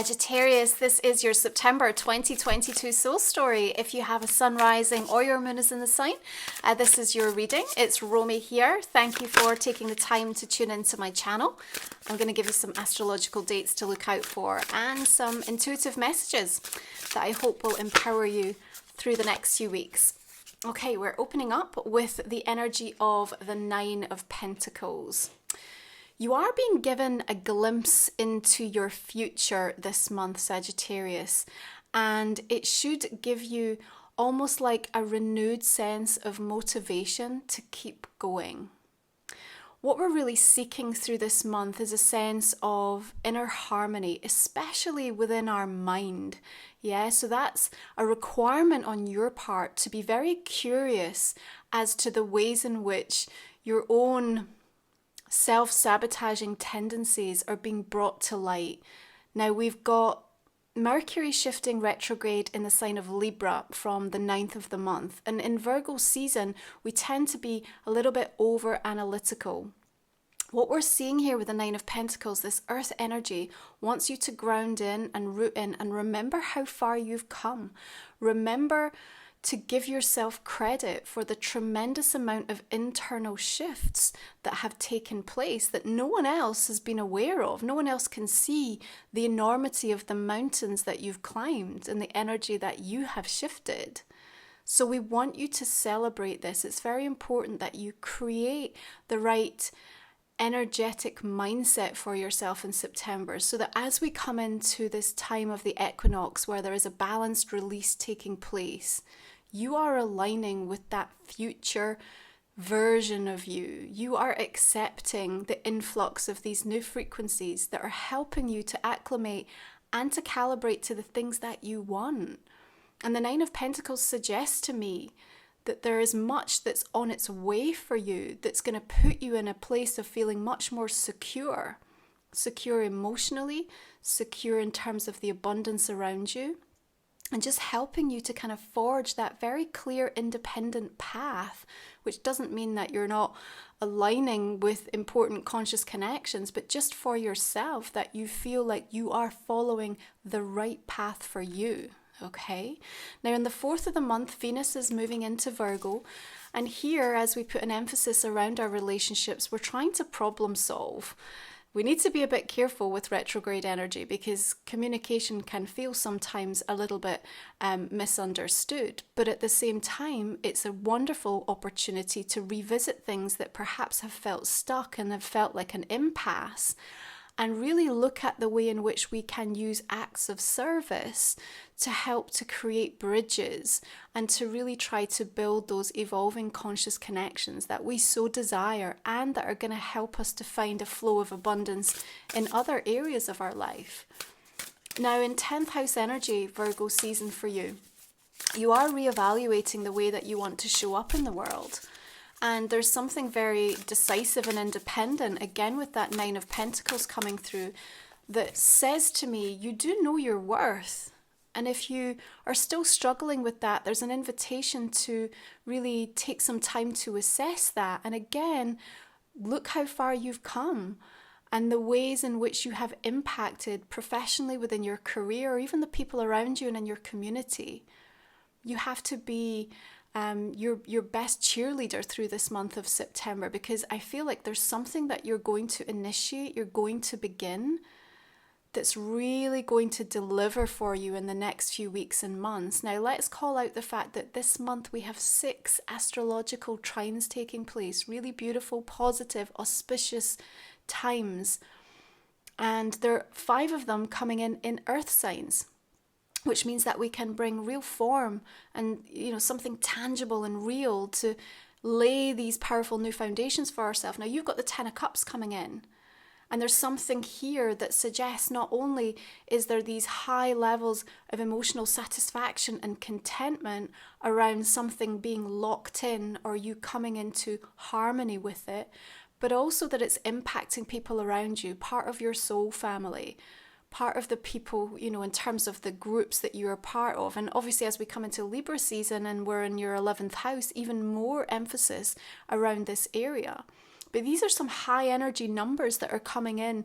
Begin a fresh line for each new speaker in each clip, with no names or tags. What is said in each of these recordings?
Sagittarius, this is your September 2022 soul story. If you have a sun rising or your moon is in the sign, this is your reading. It's Romy here. Thank you for taking the time to tune into my channel. I'm going to give you some astrological dates to look out for and some intuitive messages that I hope will empower you through the next few weeks. Okay, we're opening up with the energy of the Nine of Pentacles. You are being given a glimpse into your future this month, Sagittarius, and it should give you almost like a renewed sense of motivation to keep going. What we're really seeking through this month is a sense of inner harmony, especially within our mind. Yeah, so that's a requirement on your part to be very curious as to the ways in which your own self-sabotaging tendencies are being brought to light. Now we've got Mercury shifting retrograde in the sign of Libra from the 9th of the month, and in Virgo season we tend to be a little bit over analytical. What we're seeing here with the Nine of Pentacles, this earth energy wants you to ground in and root in and remember how far you've come. Remember to give yourself credit for the tremendous amount of internal shifts that have taken place that no one else has been aware of. No one else can see the enormity of the mountains that you've climbed and the energy that you have shifted. So we want you to celebrate this. It's very important that you create the right energetic mindset for yourself in September, so that as we come into this time of the equinox where there is a balanced release taking place, you are aligning with that future version of you. You are accepting the influx of these new frequencies that are helping you to acclimate and to calibrate to the things that you want. And the Nine of Pentacles suggests to me that there is much that's on its way for you that's going to put you in a place of feeling much more secure emotionally, secure in terms of the abundance around you, and just helping you to kind of forge that very clear independent path, which doesn't mean that you're not aligning with important conscious connections, but just for yourself, that you feel like you are following the right path for you. Okay, now in the 4th of the month, Venus is moving into Virgo, and here, as we put an emphasis around our relationships, we're trying to problem solve. We need to be a bit careful with retrograde energy because communication can feel sometimes a little bit misunderstood, but at the same time, it's a wonderful opportunity to revisit things that perhaps have felt stuck and have felt like an impasse, and really look at the way in which we can use acts of service to help to create bridges and to really try to build those evolving conscious connections that we so desire and that are going to help us to find a flow of abundance in other areas of our life. Now in 10th house energy, Virgo season for you, you are reevaluating the way that you want to show up in the world. And there's something very decisive and independent, again with that Nine of Pentacles coming through, that says to me, you do know your worth. And if you are still struggling with that, there's an invitation to really take some time to assess that. And again, look how far you've come and the ways in which you have impacted professionally within your career or even the people around you and in your community. You have to be your best cheerleader through this month of September, because I feel like there's something that you're going to initiate, you're going to begin, that's really going to deliver for you in the next few weeks and months. Now let's call out the fact that this month we have 6 astrological trines taking place, really beautiful, positive, auspicious times, and there are 5 of them coming in earth signs, which means that we can bring real form and, something tangible and real to lay these powerful new foundations for ourselves. Now you've got the 10 of Cups coming in, and there's something here that suggests not only is there these high levels of emotional satisfaction and contentment around something being locked in or you coming into harmony with it, but also that it's impacting people around you, part of your soul family, part of the people, in terms of the groups that you're a part of. And obviously as we come into Libra season and we're in your 11th house, even more emphasis around this area. But these are some high energy numbers that are coming in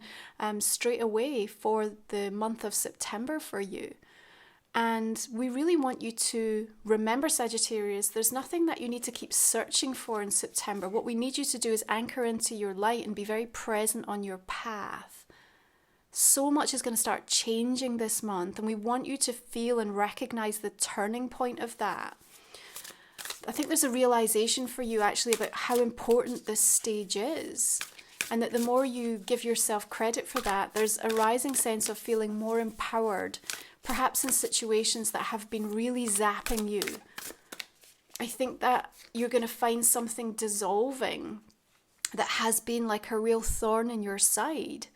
straight away for the month of September for you. And we really want you to remember, Sagittarius, there's nothing that you need to keep searching for in September. What we need you to do is anchor into your light and be very present on your path. So much is going to start changing this month, and we want you to feel and recognize the turning point of that. I think there's a realization for you actually about how important this stage is, and that the more you give yourself credit for that, there's a rising sense of feeling more empowered, perhaps in situations that have been really zapping you. I think that you're going to find something dissolving that has been like a real thorn in your side.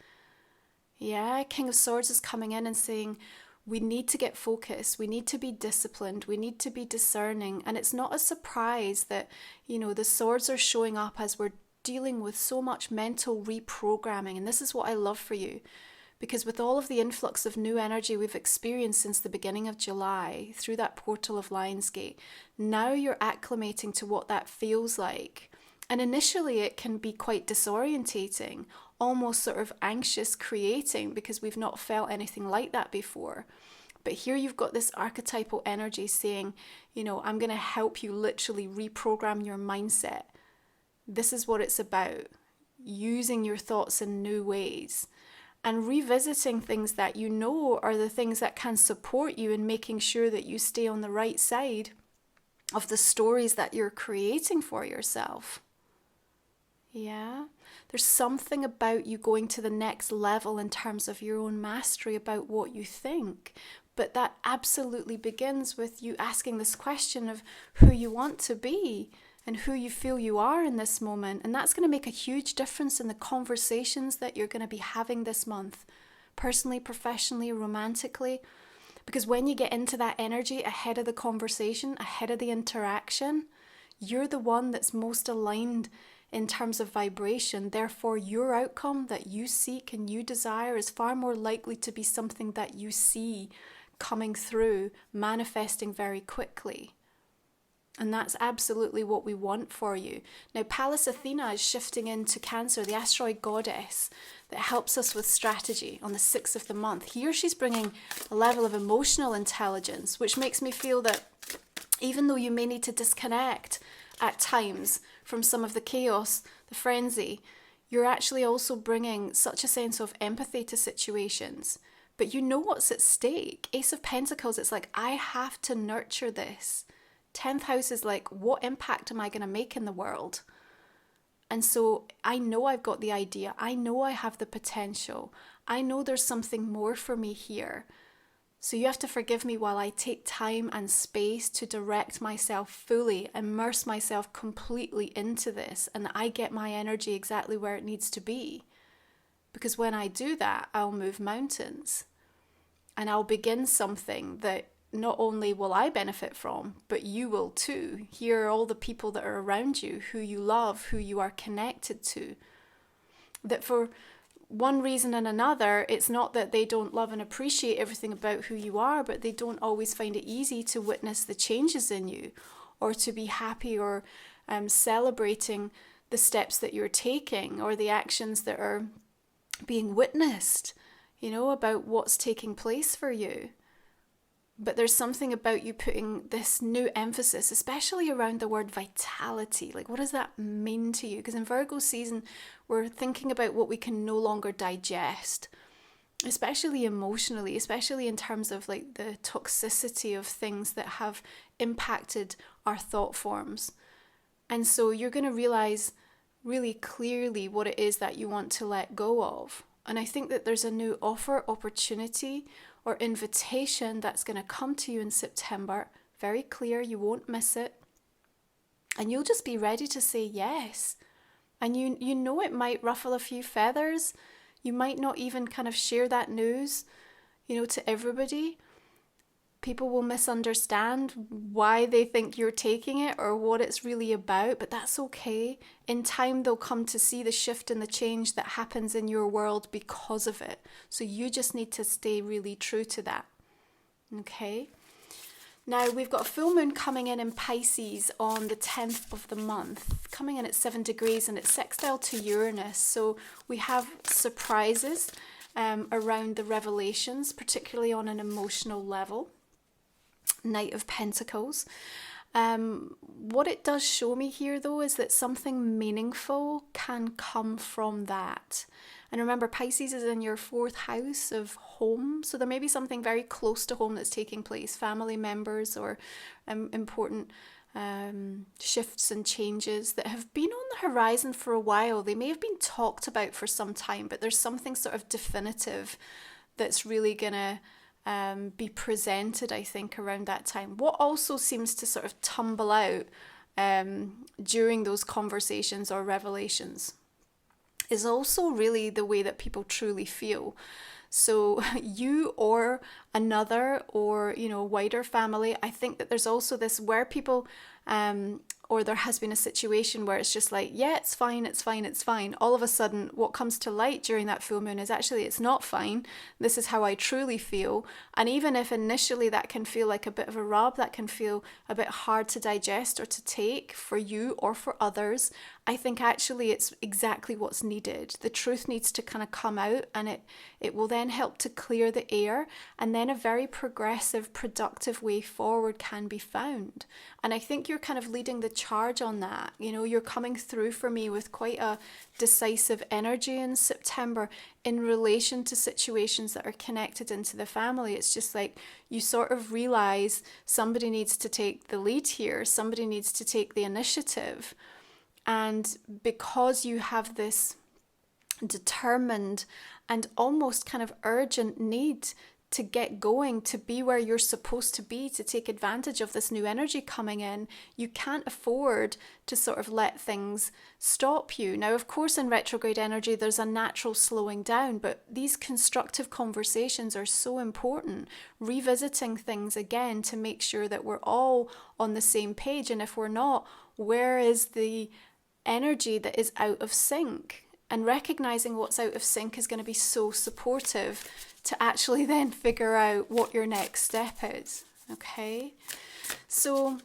Yeah, King of Swords is coming in and saying, we need to get focused, we need to be disciplined, we need to be discerning. And it's not a surprise that, the swords are showing up as we're dealing with so much mental reprogramming. And this is what I love for you. Because with all of the influx of new energy we've experienced since the beginning of July, through that portal of Lionsgate, now you're acclimating to what that feels like. And initially it can be quite disorientating, almost sort of anxious creating, because we've not felt anything like that before. But here you've got this archetypal energy saying, I'm going to help you literally reprogram your mindset. This is what it's about, using your thoughts in new ways. And revisiting things that are the things that can support you in making sure that you stay on the right side of the stories that you're creating for yourself. Yeah, there's something about you going to the next level in terms of your own mastery about what you think. But that absolutely begins with you asking this question of who you want to be and who you feel you are in this moment. And that's going to make a huge difference in the conversations that you're going to be having this month, personally, professionally, romantically. Because when you get into that energy ahead of the conversation, ahead of the interaction, you're the one that's most aligned in terms of vibration. Therefore, your outcome that you seek and you desire is far more likely to be something that you see coming through, manifesting very quickly. And that's absolutely what we want for you. Now, Pallas Athena is shifting into Cancer, the asteroid goddess that helps us with strategy on the 6th of the month. Here she's bringing a level of emotional intelligence, which makes me feel that even though you may need to disconnect at times from some of the chaos, the frenzy, you're actually also bringing such a sense of empathy to situations. But you know what's at stake. Ace of Pentacles, it's like, I have to nurture this. 10th house is like, what impact am I going to make in the world? And so I know I've got the idea. I know I have the potential. I know there's something more for me here. So you have to forgive me while I take time and space to direct myself fully, immerse myself completely into this, and I get my energy exactly where it needs to be. Because when I do that, I'll move mountains. And I'll begin something that not only will I benefit from, but you will too. Here are all the people that are around you, who you love, who you are connected to. That for one reason and another, it's not that they don't love and appreciate everything about who you are, but they don't always find it easy to witness the changes in you, or to be happy or celebrating the steps that you're taking, or the actions that are being witnessed, about what's taking place for you. But there's something about you putting this new emphasis, especially around the word vitality. Like, what does that mean to you? Because in Virgo season, we're thinking about what we can no longer digest, especially emotionally, especially in terms of like the toxicity of things that have impacted our thought forms. And so you're going to realize really clearly what it is that you want to let go of. And I think that there's a new offer, opportunity, or invitation that's going to come to you in September. Very clear, you won't miss it. And you'll just be ready to say yes. And you know it might ruffle a few feathers. You might not even kind of share that news, to everybody. People will misunderstand why they think you're taking it or what it's really about, but that's okay. In time, they'll come to see the shift and the change that happens in your world because of it. So you just need to stay really true to that. Okay? Now, we've got a full moon coming in Pisces on the 10th of the month, coming in at 7 degrees, and it's sextile to Uranus. So we have surprises around the revelations, particularly on an emotional level. Knight of Pentacles. What it does show me here, though, is that something meaningful can come from that. And remember, Pisces is in your 4th house of home, so there may be something very close to home that's taking place, family members or important shifts and changes that have been on the horizon for a while. They may have been talked about for some time, but there's something sort of definitive that's really going to be presented, I think, around that time. What also seems to sort of tumble out during those conversations or revelations is also really the way that people truly feel. So you or another or, wider family, I think that there's also this where people, or there has been a situation where it's just like, yeah, it's fine, it's fine, it's fine. All of a sudden, what comes to light during that full moon is actually, it's not fine. This is how I truly feel. And even if initially that can feel like a bit of a rub, that can feel a bit hard to digest or to take for you or for others, I think actually it's exactly what's needed. The truth needs to kind of come out, and it will then help to clear the air, and then a very progressive, productive way forward can be found. And I think you're kind of leading the charge on that. You're coming through for me with quite a decisive energy in September in relation to situations that are connected into the family. It's just like you sort of realize somebody needs to take the lead here, somebody needs to take the initiative. And because you have this determined and almost kind of urgent need to get going, to be where you're supposed to be, to take advantage of this new energy coming in, you can't afford to sort of let things stop you. Now, of course, in retrograde energy, there's a natural slowing down, but these constructive conversations are so important. Revisiting things again to make sure that we're all on the same page. And if we're not, where is the energy that is out of sync? And recognizing what's out of sync is going to be so supportive to actually then figure out what your next step is. Okay, so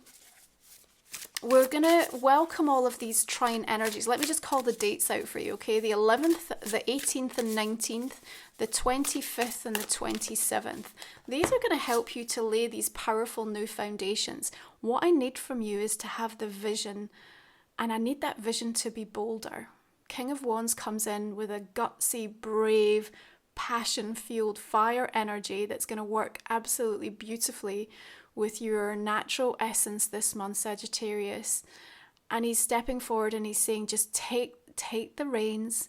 we're going to welcome all of these trine energies. Let me just call the dates out for you, okay? The 11th, the 18th and 19th, the 25th and the 27th. These are going to help you to lay these powerful new foundations. What I need from you is to have the vision, and I need that vision to be bolder. King of Wands comes in with a gutsy, brave, passion-fueled fire energy that's going to work absolutely beautifully with your natural essence this month, Sagittarius. And he's stepping forward and he's saying, just take the reins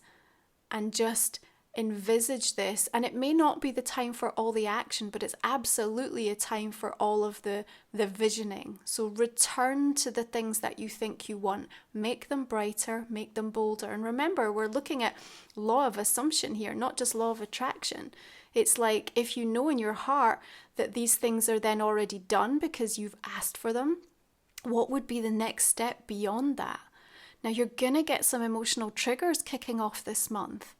and just envisage this. And it may not be the time for all the action, but it's absolutely a time for all of the visioning. So return to the things that you think you want. Make them brighter, make them bolder. And remember, we're looking at law of assumption here, not just law of attraction. It's like if you know in your heart that these things are then already done because you've asked for them, what would be the next step beyond that? Now, you're going to get some emotional triggers kicking off this month,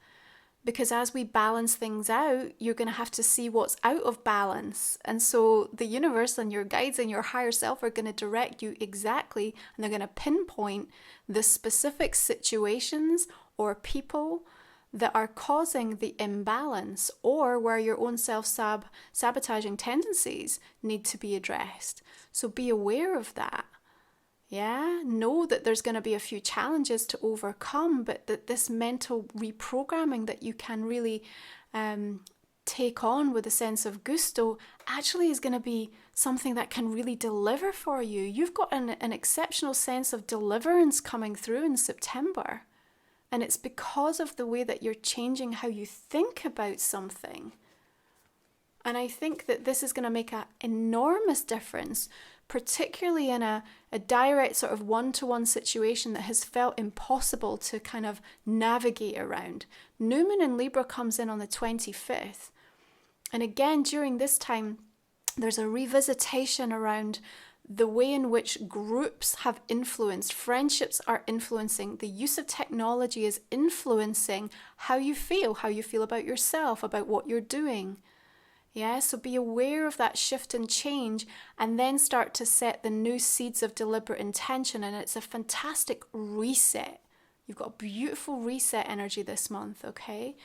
because as we balance things out, you're going to have to see what's out of balance. And so the universe and your guides and your higher self are going to direct you exactly, and they're going to pinpoint the specific situations or people that are causing the imbalance, or where your own self-sabotaging tendencies need to be addressed. So be aware of that. Yeah, know that there's going to be a few challenges to overcome, but that this mental reprogramming that you can really take on with a sense of gusto actually is going to be something that can really deliver for you. You've got an exceptional sense of deliverance coming through in September. And it's because of the way that you're changing how you think about something. And I think that this is going to make an enormous difference, particularly in a direct sort of one-to-one situation that has felt impossible to kind of navigate around. New Moon in Libra comes in on the 25th. And again, during this time, there's a revisitation around the way in which groups have influenced, friendships are influencing, the use of technology is influencing how you feel about yourself, about what you're doing. Yeah, so be aware of that shift and change, and then start to set the new seeds of deliberate intention. And it's a fantastic reset. You've got a beautiful reset energy this month, okay?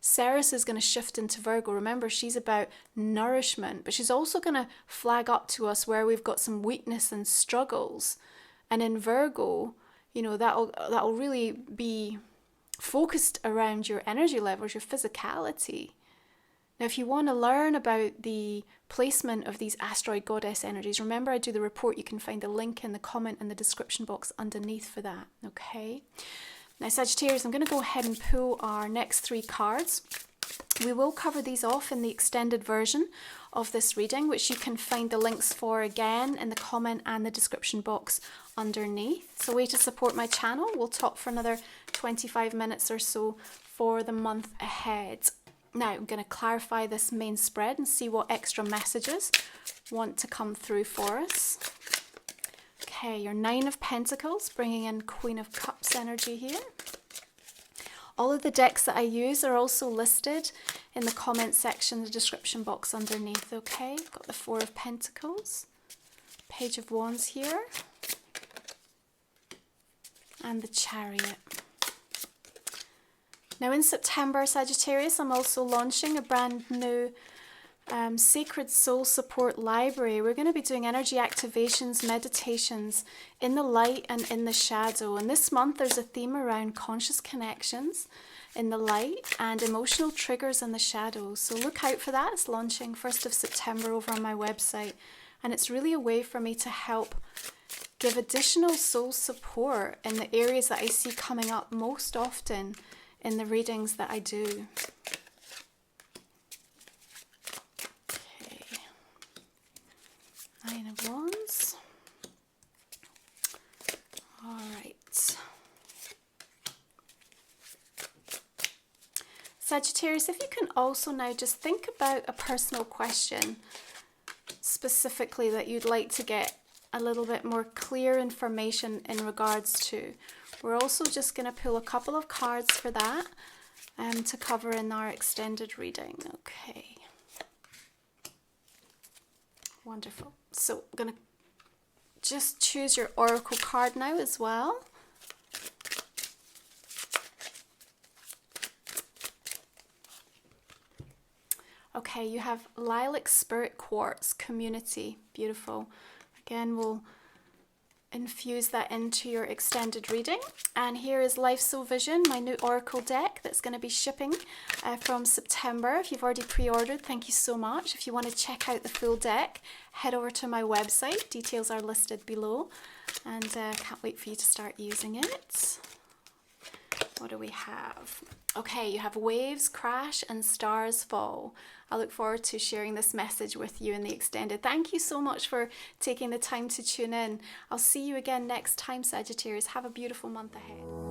Ceres is going to shift into Virgo. Remember, she's about nourishment, but she's also going to flag up to us where we've got some weakness and struggles. And in Virgo, you know, that'll really be focused around your energy levels, your physicality. Now, if you want to learn about the placement of these asteroid goddess energies, remember I do the report. You can find the link in the comment and the description box underneath for that, okay? Now, Sagittarius, I'm going to go ahead and pull our next 3 cards. We will cover these off in the extended version of this reading, which you can find the links for again in the comment and the description box underneath. So, a way to support my channel. We'll talk for another 25 minutes or so for the month ahead. Now, I'm going to clarify this main spread and see what extra messages want to come through for us. Okay, your 9 of Pentacles, bringing in Queen of Cups energy here. All of the decks that I use are also listed in the comment section, the description box underneath, okay? Got the 4 of Pentacles, Page of Wands here, and the Chariot. Now in September, Sagittarius, I'm also launching a brand new Sacred Soul Support Library. We're going to be doing energy activations, meditations in the light and in the shadow. And this month there's a theme around conscious connections in the light and emotional triggers in the shadow. So look out for that. It's launching 1st of September over on my website. And it's really a way for me to help give additional soul support in the areas that I see coming up most often in the readings that I do. Okay, 9 of Wands. All right. Sagittarius, if you can also now just think about a personal question specifically that you'd like to get a little bit more clear information in regards to. We're also just going to pull a couple of cards for that to cover in our extended reading. Okay. Wonderful. So I'm going to just choose your oracle card now as well. Okay, you have Lilac Spirit Quartz Community. Beautiful. Again, we'll infuse that into your extended reading. And here is Life Soul Vision, my new oracle deck that's going to be shipping from September. If you've already pre-ordered, thank you so much. If you want to check out the full deck, head over to my website. Details are listed below. And can't wait for you to start using it. What do we have? Okay, you have Waves Crash and Stars Fall. I look forward to sharing this message with you in the extended. Thank you so much for taking the time to tune in. I'll see you again next time, Sagittarius. Have a beautiful month ahead.